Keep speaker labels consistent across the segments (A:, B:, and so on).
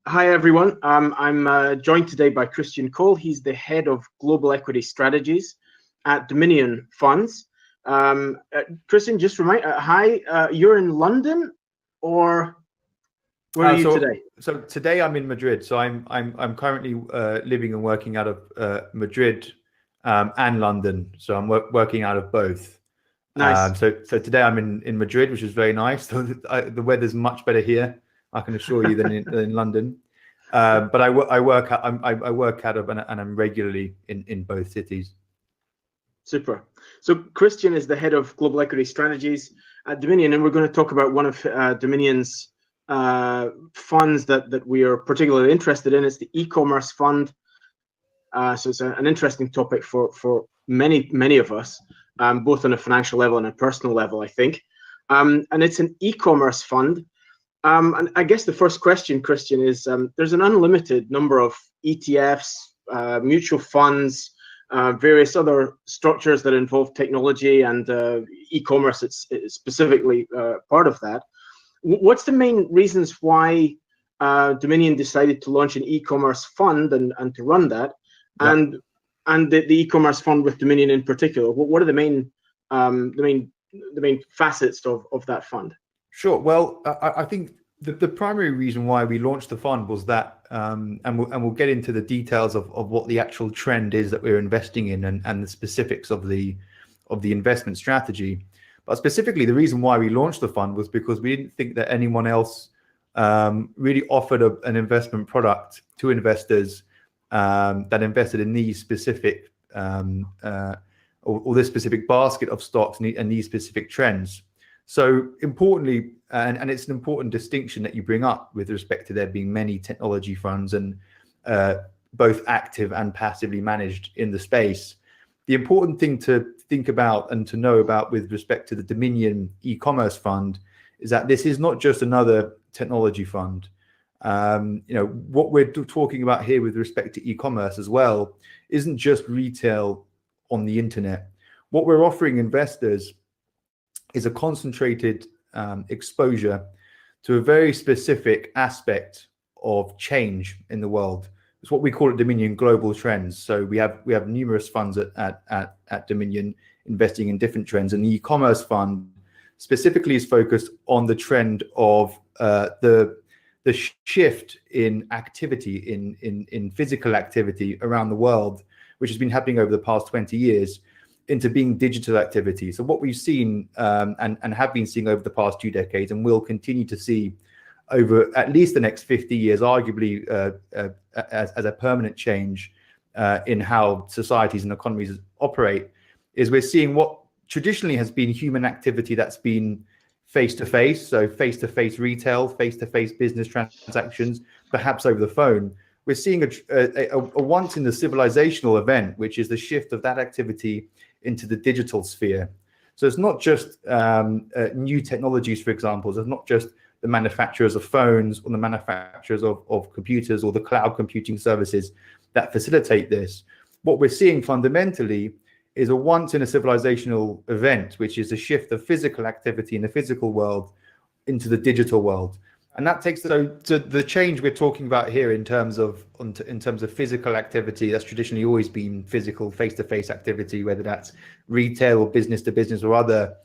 A: Hi, everyone. I'm joined today by Christian Cole. He's the head of global equity strategies at Dominion Funds. Christian, just remind, hi, you're in London, or where are you today?
B: So today I'm in Madrid. So I'm currently living and working out of Madrid and London. So I'm working out of both.
A: Nice.
B: So today I'm in Madrid, which is very nice. The weather's much better here, I can assure you, than in London. But I work out of and I'm regularly in both cities.
A: Super. So Christian is the head of global equity strategies at Dominion, and we're going to talk about one of Dominion's funds that we are particularly interested in. It's the e-commerce fund. So it's an interesting topic for many of us, both on a financial level and a personal level, I think. And it's an e-commerce fund. And I guess the first question, Christian, is there's an unlimited number of ETFs, mutual funds, various other structures that involve technology, and e-commerce it's specifically part of that. What's the main reasons why Dominion decided to launch an e-commerce fund and to run that, and the e-commerce fund with Dominion in particular? What are the main facets of that fund?
B: Sure. Well, I think the primary reason why we launched the fund was that, and we'll get into the details of what the actual trend is that we're investing in, and the specifics of the investment strategy. But specifically, the reason why we launched the fund was because we didn't think that anyone else really offered an investment product to investors that invested in these specific or this specific basket of stocks and these specific trends. So importantly, and it's an important distinction that you bring up with respect to there being many technology funds and both active and passively managed in the space. The important thing to think about and to know about with respect to the Dominion e-commerce fund is that this is not just another technology fund. What we're talking about here with respect to e-commerce as well isn't just retail on the internet. What we're offering investors is a concentrated exposure to a very specific aspect of change in the world. It's what we call at Dominion global trends. So we have numerous funds at Dominion investing in different trends, and the e-commerce fund specifically is focused on the trend of the shift in activity in physical activity around the world, which has been happening over the past 20 years, into being digital activity. So what we've seen and have been seeing over the past 2 decades, and will continue to see over at least the next 50 years, arguably as a permanent change in how societies and economies operate, is we're seeing what traditionally has been human activity that's been face-to-face, so face-to-face retail, face-to-face business transactions, perhaps over the phone. We're seeing a once in the civilizational event, which is the shift of that activity into the digital sphere. So it's not just new technologies, for example. It's not just the manufacturers of phones or the manufacturers of computers or the cloud computing services that facilitate this. What we're seeing fundamentally is a once in a civilizational event, which is a shift of physical activity in the physical world into the digital world. And that takes to the change we're talking about here in terms of physical activity. That's traditionally always been physical, face-to-face activity, whether that's retail or business to business or other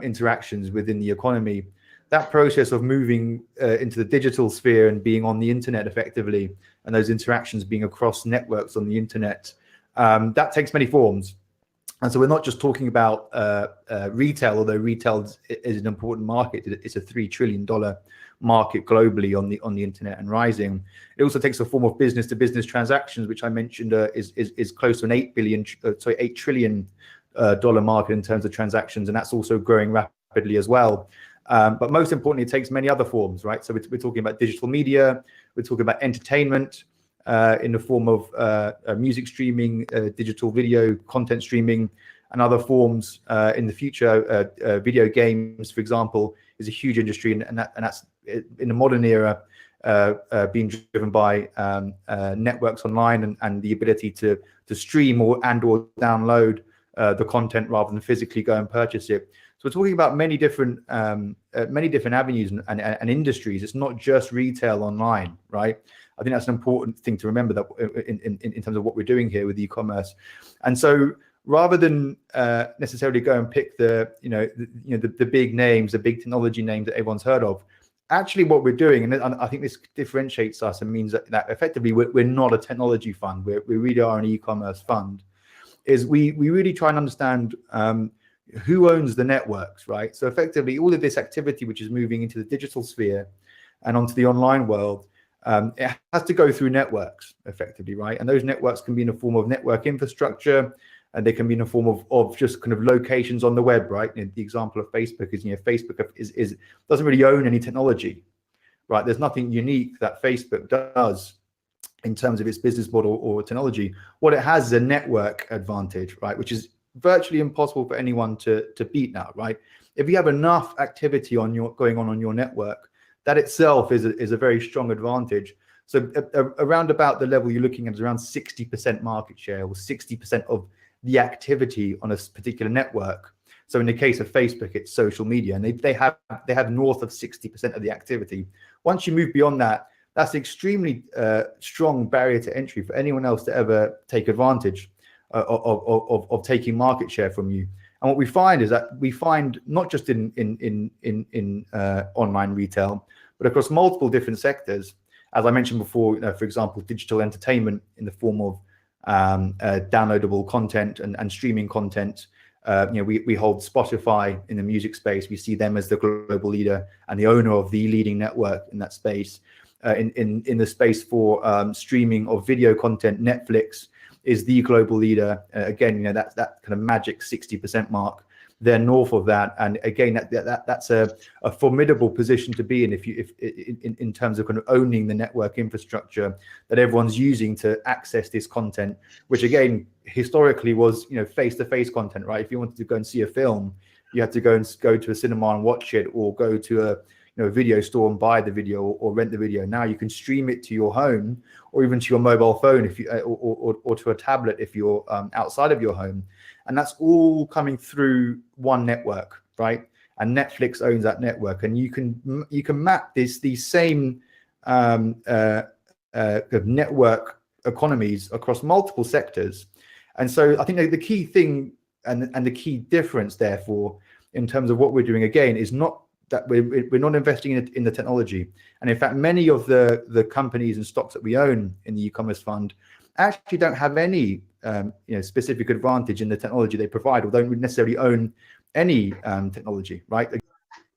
B: interactions within the economy. That process of moving into the digital sphere and being on the internet effectively, and those interactions being across networks on the internet, that takes many forms. And so we're not just talking about retail, although retail is an important market. It's a $3 trillion market globally on the internet and rising. It also takes a form of business to business transactions, which I mentioned is close to an $8 trillion market in terms of transactions, and that's also growing rapidly as well. But most importantly, it takes many other forms, right? So we're talking about digital media, we're talking about entertainment in the form of music streaming, digital video content streaming, and other forms in the future. Video games, for example, is a huge industry, and that's in the modern era being driven by networks online and the ability to stream or download the content rather than physically go and purchase it. So we're talking about many different avenues and industries. It's not just retail online, right? I think that's an important thing to remember, that in terms of what we're doing here with e-commerce. And so rather than necessarily go and pick the big names, the big technology names that everyone's heard of, actually what we're doing, and I think this differentiates us and means that effectively we're not a technology fund. We really are an e-commerce fund. Is we really try and understand who owns the networks, right? So effectively all of this activity which is moving into the digital sphere and onto the online world, it has to go through networks effectively, right? And those networks can be in a form of network infrastructure, and they can be in a form of just kind of locations on the web, right? The example of Facebook is, Facebook is doesn't really own any technology, right? There's nothing unique that Facebook does in terms of its business model or technology. What it has is a network advantage, right? Which is virtually impossible for anyone to beat now, right? If you have enough activity going on your network, that itself is a very strong advantage. So around about the level you're looking at is around 60% market share, or 60% of the activity on a particular network. So in the case of Facebook, it's social media, and they have north of 60% of the activity. Once you move beyond that, that's an extremely strong barrier to entry for anyone else to ever take advantage of taking market share from you. And what we find is that not just in online retail, but across multiple different sectors. As I mentioned before, for example, digital entertainment in the form of downloadable content and streaming content. We hold Spotify in the music space. We see them as the global leader and the owner of the leading network in that space. In the space for streaming of video content, Netflix is the global leader. Again, that's that kind of magic 60% mark. They're north of that, and again, that's a formidable position to be in if in terms of kind of owning the network infrastructure that everyone's using to access this content, which again historically was face-to-face content, right? If you wanted to go and see a film, you had to go to a cinema and watch it, or go to a video store and buy the video, or rent the video. Now you can stream it to your home, or even to your mobile phone, if you or to a tablet if you're outside of your home. And that's all coming through one network, right? And Netflix owns that network, and you can map these same network economies across multiple sectors. And so I think the key thing and the key difference, therefore, in terms of what we're doing again, is not that we're not investing in the technology. And in fact, many of the companies and stocks that we own in the e-commerce fund actually don't have any specific advantage in the technology they provide, or don't necessarily own any technology, right?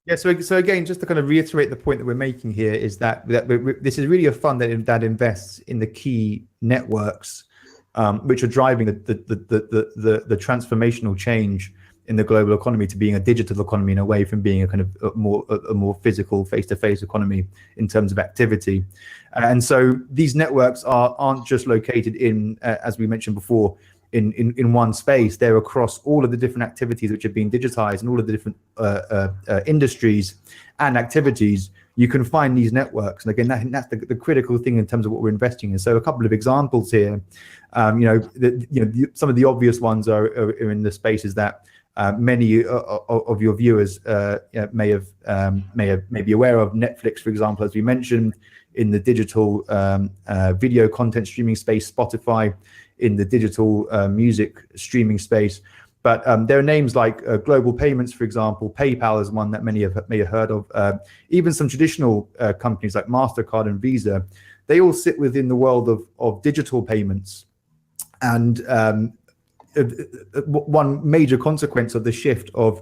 B: Yeah. So again, just to kind of reiterate the point that we're making here, is that this is really a fund that invests in the key networks which are driving the transformational change in the global economy to being a digital economy, and away from being a kind of a more physical face-to-face economy in terms of activity. And so these networks aren't just located in, as we mentioned before, in one space. They're across all of the different activities which are being digitized, and all of the different industries and activities. You can find these networks, and again, that's the critical thing in terms of what we're investing in. So a couple of examples here. Some of the obvious ones are in the spaces that many of your viewers may be aware of. Netflix, for example, as we mentioned, in the digital video content streaming space, Spotify in the digital music streaming space. But there are names like Global Payments, for example. PayPal is one that many may have heard of. Even some traditional companies like MasterCard and Visa, they all sit within the world of digital payments. And one major consequence of the shift of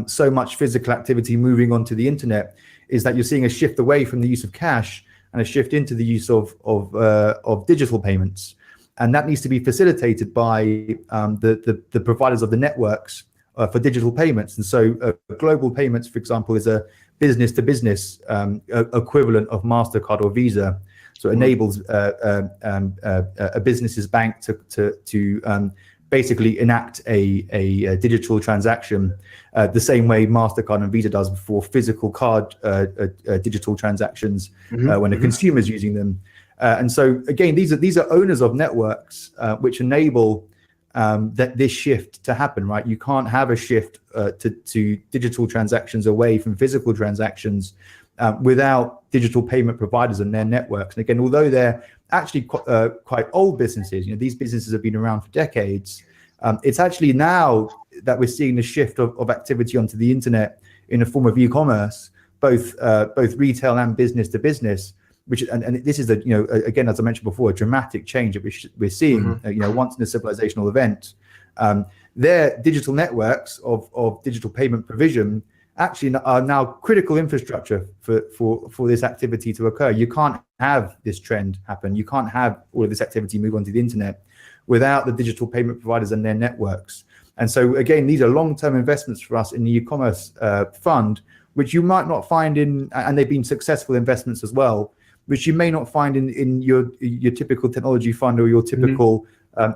B: so much physical activity moving onto the internet is that you're seeing a shift away from the use of cash and a shift into the use of digital payments. And that needs to be facilitated by the providers of the networks for digital payments. And so Global Payments, for example, is a business-to-business equivalent of MasterCard or Visa. So it enables a business's bank to basically enact a digital transaction the same way MasterCard and Visa does for physical card digital transactions when a consumer is using them. And so again, these are owners of networks which enable that this shift to happen, right? You can't have a shift to digital transactions away from physical transactions without digital payment providers and their networks. And again, although they're actually quite old businesses, these businesses have been around for decades. It's actually now that we're seeing the shift of activity onto the internet in the form of e-commerce, both retail and business to business. Which and this is again, as I mentioned before, a dramatic change that we're seeing. Once in a civilizational event. Their digital networks of digital payment provision actually are now critical infrastructure for this activity to occur. You can't have this trend happen. You can't have all of this activity move onto the internet without the digital payment providers and their networks. And so again, these are long-term investments for us in the e-commerce fund, which you might not find and they've been successful investments as well, which you may not find in your typical technology fund or your typical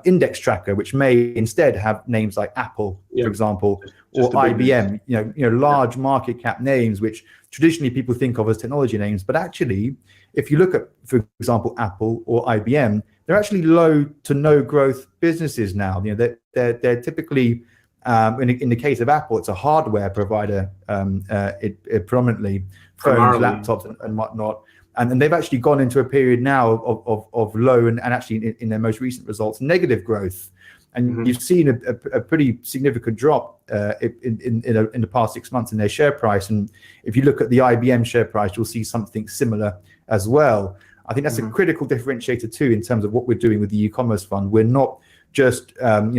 B: index tracker, which may instead have names like Apple, for example, or IBM, large market cap names, which traditionally people think of as technology names. But actually, if you look at, for example, Apple or IBM, they're actually low to no growth businesses now. They're typically, in the case of Apple, it's a hardware provider, it predominantly, phones, laptops, and whatnot. And they've actually gone into a period now of low and actually in their most recent results, negative growth. And you've seen a pretty significant drop in the past 6 months in their share price. And if you look at the IBM share price, you'll see something similar as well. I think that's a critical differentiator too in terms of what we're doing with the e-commerce fund. We're not just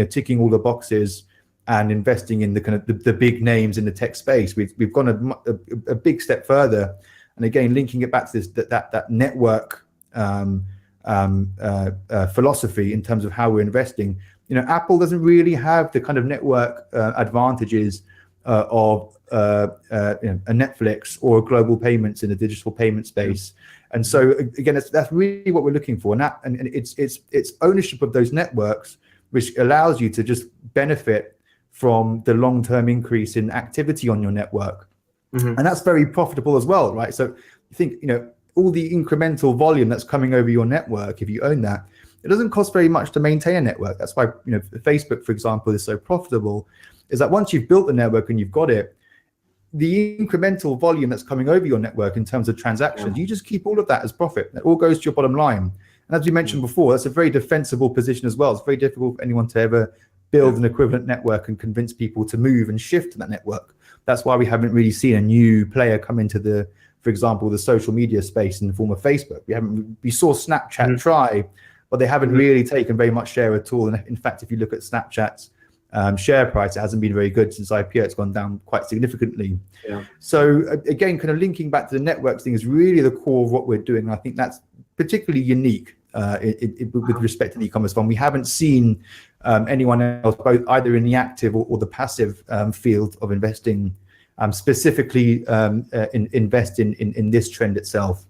B: ticking all the boxes and investing in the kind of the big names in the tech space. We've gone a big step further. And again, linking it back to that network philosophy in terms of how we're investing. Apple doesn't really have the kind of network advantages of a Netflix or global payments in the digital payment space. And so again, that's really what we're looking for. And it's ownership of those networks, which allows you to just benefit from the long-term increase in activity on your network. And that's very profitable as well, right? So you think, all the incremental volume that's coming over your network, if you own that, it doesn't cost very much to maintain a network. That's why, Facebook, for example, is so profitable, is that once you've built the network and you've got it, the incremental volume that's coming over your network in terms of transactions, you just keep all of that as profit. It all goes to your bottom line. And as we mentioned before, that's a very defensible position as well. It's very difficult for anyone to ever build an equivalent network and convince people to move and shift to that network. That's why we haven't really seen a new player come into for example, the social media space in the form of Facebook. We saw Snapchat try, but they haven't really taken very much share at all. And in fact, if you look at Snapchat's share price, it hasn't been very good since IPO. It's gone down quite significantly. So again, kind of linking back to the networks thing is really the core of what we're doing. And I think that's particularly unique with respect to the e-commerce fund. We haven't seen anyone else, both either in the active or the passive field of investing, specifically invest in this trend itself.